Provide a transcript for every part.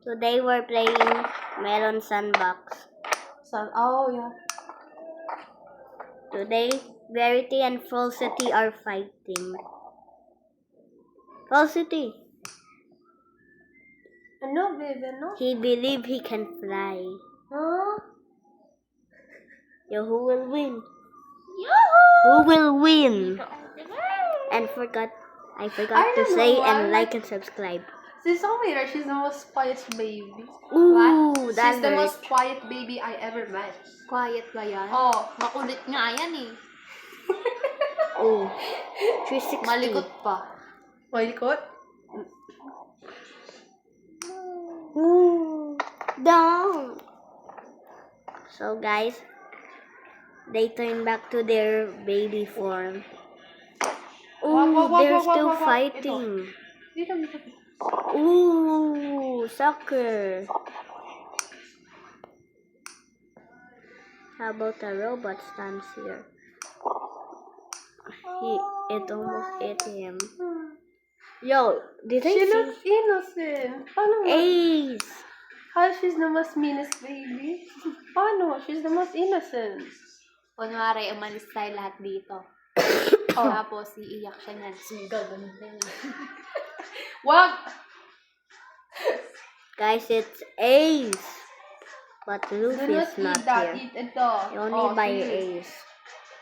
Today we're playing Melon Sandbox. Oh, yeah. Today, Verity and Falsity are fighting. Falsity! Ano, baby, no? He believes he can fly. Huh? Yo, who will win? Yahoo! Who will win? And I forgot to say and like and subscribe. She's so weird. She's the most quiet baby. Ooh, What? that She's the hurts. most quiet baby I ever met. Quiet ba yan? Oh. Makulit nga yan eh. Oh, 360. Malikot pa. Malikot? Ooh, down. So guys, they turn back to their baby form. Ooh, they're still fighting. Dito. Ooh, soccer. How about a robot stands here? It almost ate him. Yo, did I She see? looks innocent. Paano nga? Ace. How she's the most meanest baby? Paano? She's the most innocent. Kunwari, umalis tayo lahat dito. Tapos, iiyak siya niyan. Gagawin din. Wag! Guys, it's Ace. But Do Luffy not is not eat that. here. Eat ito. Only by sige. Ace.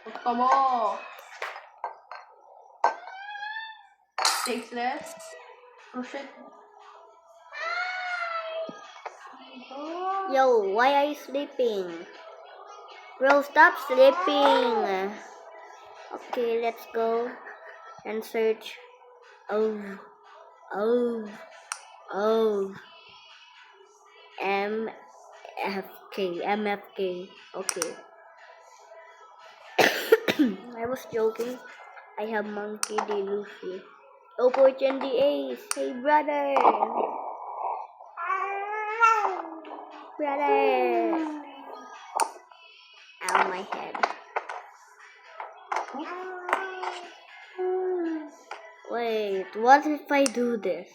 Gusto mo. Tasteless. Oh, shit. Oh. Yo, why are you sleeping? Bro, stop sleeping. Okay, let's go and search. MFK. Okay. I was joking. I have Monkey D. Luffy. Opportunity Ace. Hey, brother. Brother. Ow, my head. Wait, what if I do this?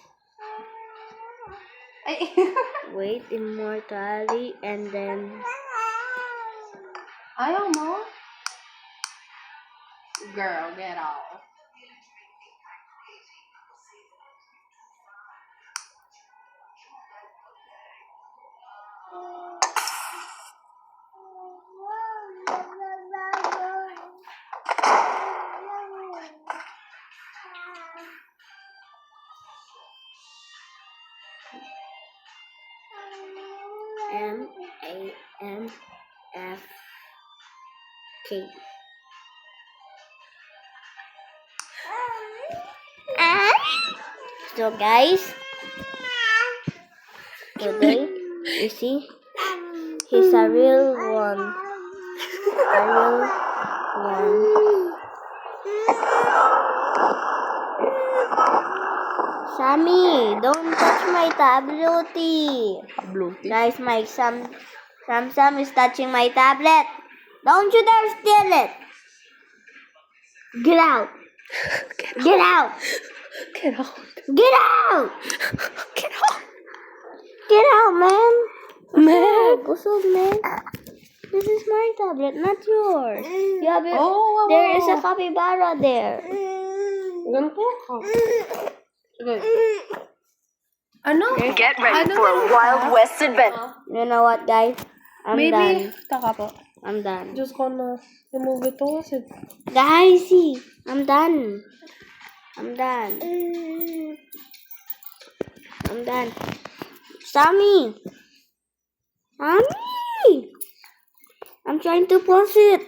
Ay. Wait, immortality, and then... Ayaw mo? Girl, get out. MAMFK. So guys, today you see he's a real one. A real one. Sammy, don't touch my tablet. Guys, my Sam is touching my tablet. Don't you dare steal it. Get out. Get out. Get out. Get out. Get out. Get out, man. Man. What's up, man? This is my tablet, not yours. You have it. Oh, There is a capybara there. Ganito ka. Sige. Ano? Get ready Ano for a meron Wild ka? West adventure. You know what, guys? I'm Maybe, done. taka po. I'm done. Diyos ko na, remove ito kasi. Guys, see, I'm done. I'm done. I'm done. Sammy! Sammy! I'm trying to pause it.